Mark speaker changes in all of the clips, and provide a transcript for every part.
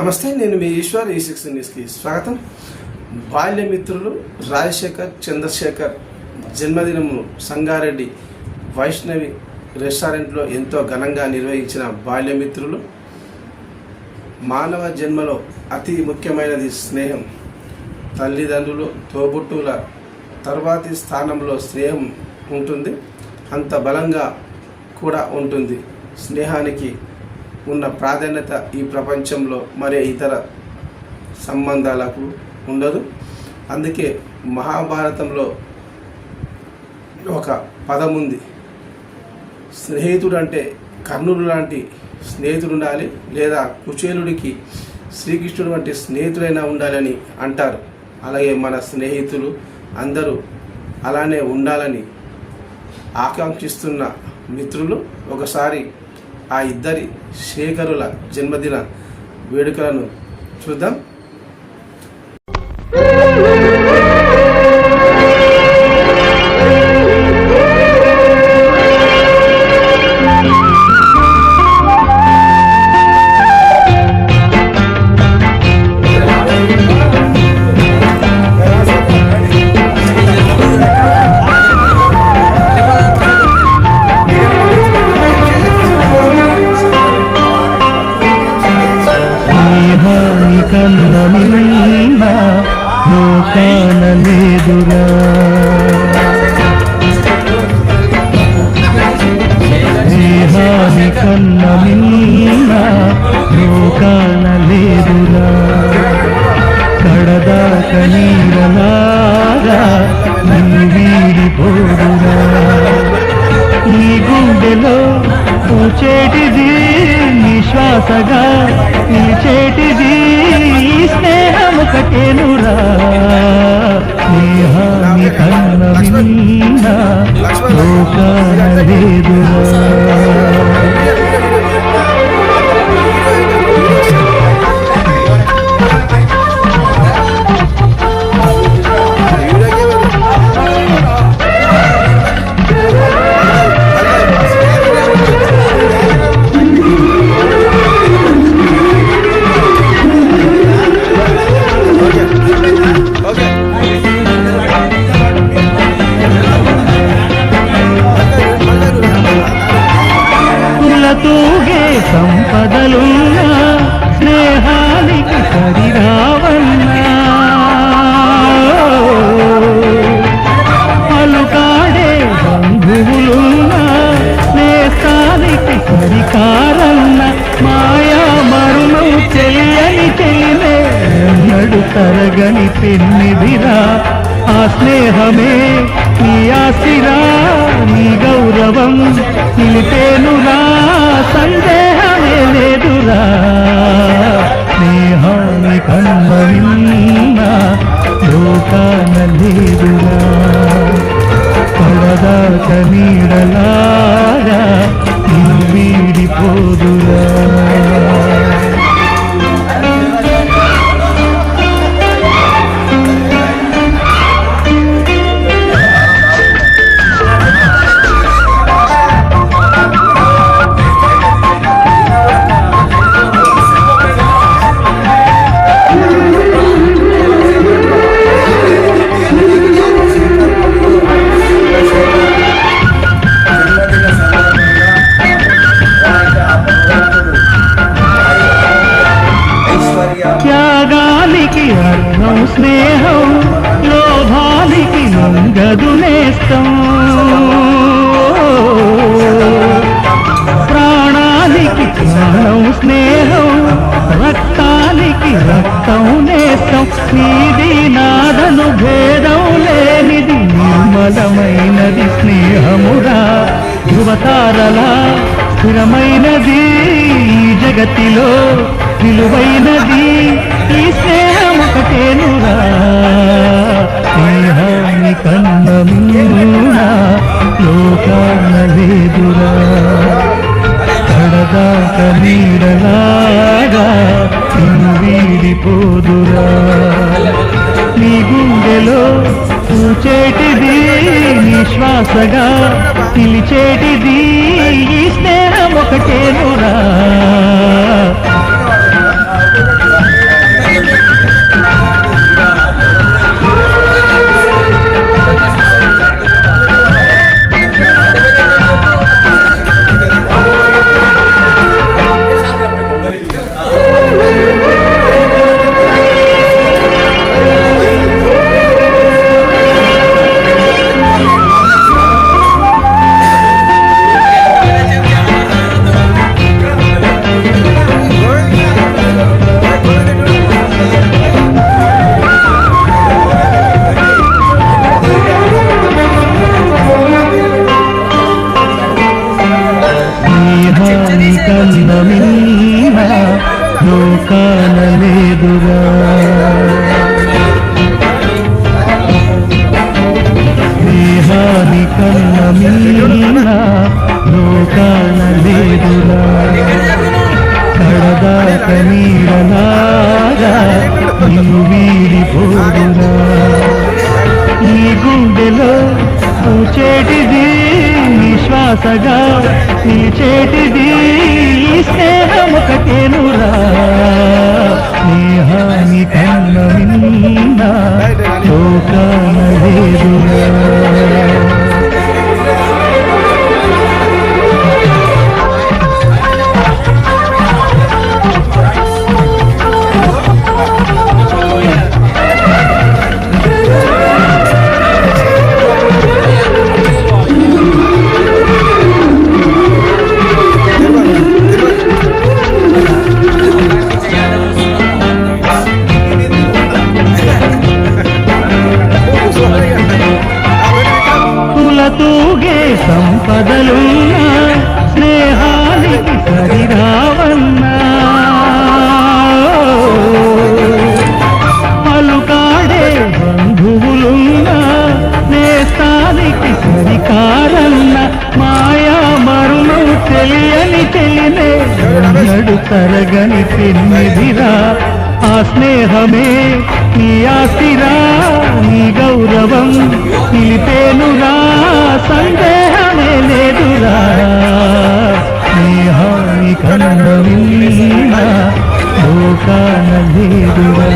Speaker 1: నమస్తే, నేను మీ ఈశ్వర్. E6 న్యూస్కి స్వాగతం. బాల్యమిత్రులు రాజశేఖర్ చంద్రశేఖర్ జన్మదినమును సంగారెడ్డి వైష్ణవి రెస్టారెంట్లో ఎంతో ఘనంగా నిర్వహించిన బాల్యమిత్రులు. మానవ జన్మలో అతి ముఖ్యమైనది స్నేహం. తల్లిదండ్రులు, తోబుట్టువుల తర్వాతి స్థానంలో స్నేహం ఉంటుంది. అంత బలంగా కూడా ఉంటుంది. స్నేహానికి ఉన్న ప్రాధాన్యత ఈ ప్రపంచంలో మరే ఇతర సంబంధాలకు ఉండదు. అందుకే మహాభారతంలో ఒక పదం ఉంది, స్నేహితుడు అంటే కర్ణుడు లాంటి స్నేహితుడు ఉండాలి, లేదా కుచేలుడికి శ్రీకృష్ణుడు వంటి స్నేహితుడైనా ఉండాలని అంటారు. అలాగే మన స్నేహితులు అందరూ అలానే ఉండాలని ఆకాంక్షిస్తున్న మిత్రులు ఒకసారి ఆ ఇద్దరి శేఖరుల జన్మదిన వేడుకలను చూద్దాం.
Speaker 2: కానలేదురా దేహాని కన్న మిన్న కానలేదురా కడదాక నీరలాగా నీ వీడిపోదురా నీ గుండెలో పూచేటిది నిశ్వాసగా నిలిచేటిది స్నేహముకటేనురా స్నేహాన్ని కన్న మిన్న లోకానలేదురా తూగే సంపదలున్నా స్నేహానికి సరిరావన్నా పలుకాడే బంధువులున్నా స్నేహానికి సరికారన్న మాయా మరును చెయ్యని చెయ్యలే నడు తరగని పెన్నిదిరా ఆ స్నేహమే నీ ఆశిరా నీ గౌరవం నిలిపేనురా సందేహమే లేదురా స్నేహాన్ని కన్న లోకాన లేదురా పడదాక నీడలాగా నీ వీడిపోదురా త్యాగానికి అర్థం స్నేహం లోభానికి లొంగదు నేస్తం ప్రాణానికి ప్రాణం స్నేహం రక్తానికి రక్తం నేస్తం నీది నాదను భేదం లేనిది నిర్మలమైనది స్నేహమురా ధృవతారలా స్థిరమైనది ఈ జగతిలో విలువైనది ఈ స్నేహం ఒకటేనురా స్నేహాన్ని కన్న మిన్న లోకాన లేదురా కడదాక నీడలాగా నిన్ను వీడిపోదురా నీ గుండెలో పూచేటిది నిశ్వాసగా నిలిచేటిది ఈ స్నేహం ఒకటేనురా స్నేహాని కన్న మీన లోకాన లేదురా కడదాక నీడలాగా నిన్ను వీడిపోదురా నీ గుండెలో పూచేటిది నిశ్వాసగా నిలిచేటిది స్నేహం ఒకటేనురా స్నేహాని కన్న మిన్న లోకాన లేదురా తూగే సంపదలున్నా స్నేహానికి సరిరావన్నా పలుకాడే బంధువులున్నా నేస్తానికి సరికారన్న మాయా మరును తెలియని తెలినే నడు తరగని తిన్నిదిరా ఆ స్నేహమే నీ ఆస్తిరా నీ గౌరవం నిలిపేనురా సందేహమే లేదురా స్నేహాని కన్న లోకాన లేదురా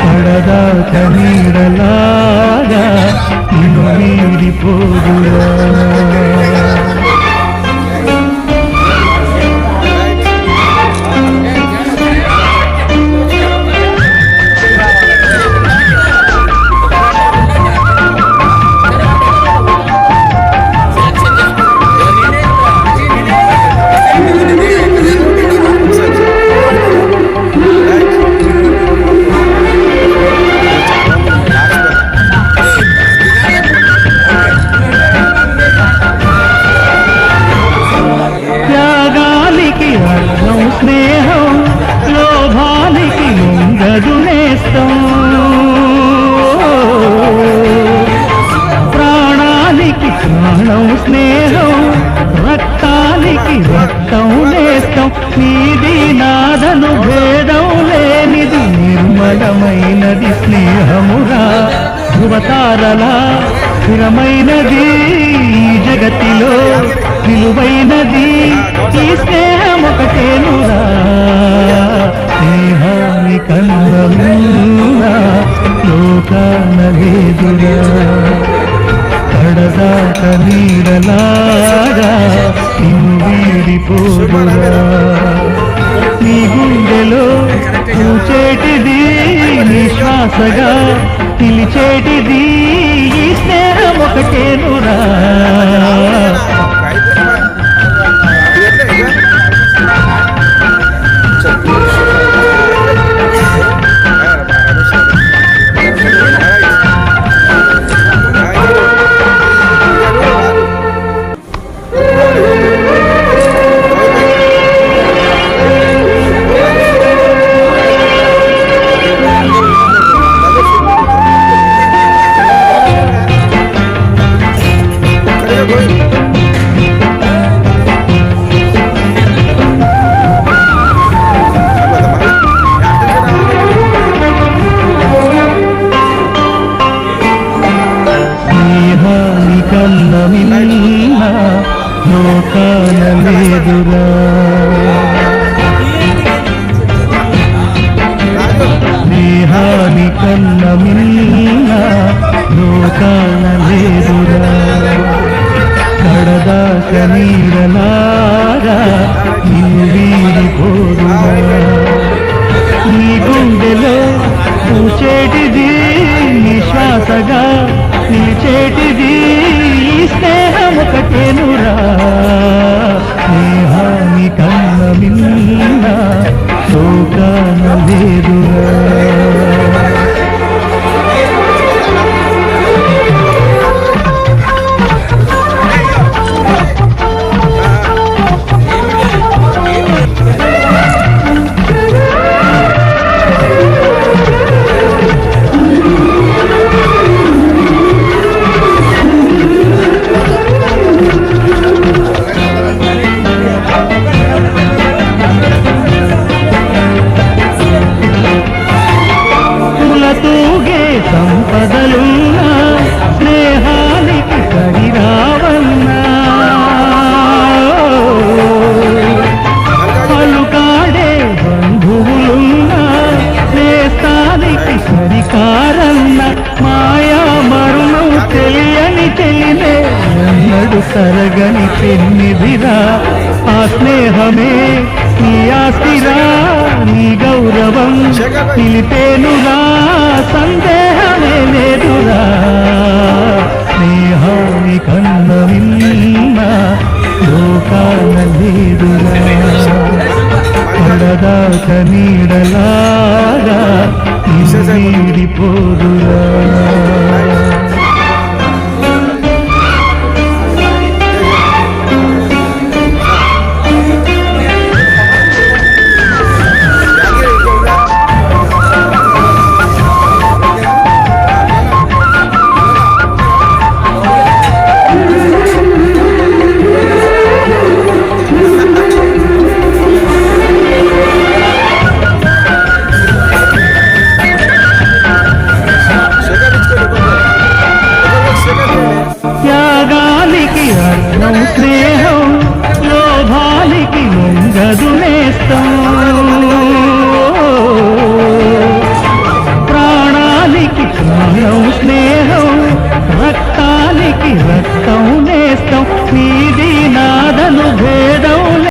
Speaker 2: పడదాక నీడలాగా నిన్ను వీడిపోదురా స్నేహం లోభానికి ఉండదు నేస్తం ప్రాణానికి ప్రాణం స్నేహం రక్తానికి రక్తం నేస్తం నీది నాదను భేదం లేనిది నిర్మలమైనది స్నేహమురా ధృవతారలా స్థిరమైనది జగతిలో విలువైనది ఈ స్నేహం ఒకటేనురా స్నేహాని కన్నా లోకాన లేదురా కడదాక నీడలాగా నిన్ను వీడిపోదురా నీ గుండెలో పూచేటిది నిశ్వాసగా పిలిచేటిది ఈ స్నేహం ఒకటేనురా లోకాన లేదురా స్నేహాని కన్న మిన్న లోకాన లేదురా కడదాక నీడలాగా నిన్ను వీడిపోదురా నీ గుండెలో పూచేటిది నిశ్వాసగా నిలిచేటిది స్నేహం ఒకటేనురా స్నేహాని కన్న మిన్న లోకాన లేదురా గారన్న మాయా మరుణం తెలియని తెలినే ఎన్నడు తరగని పెన్నిదిరా ఆ స్నేహమే నీ ఆస్తిరా నీ గౌరవం నిలిపేనురా సందేహమే లేదురా స్నేహాని కన్న విన్న లోకాన లేదురా పడదాక నీడలా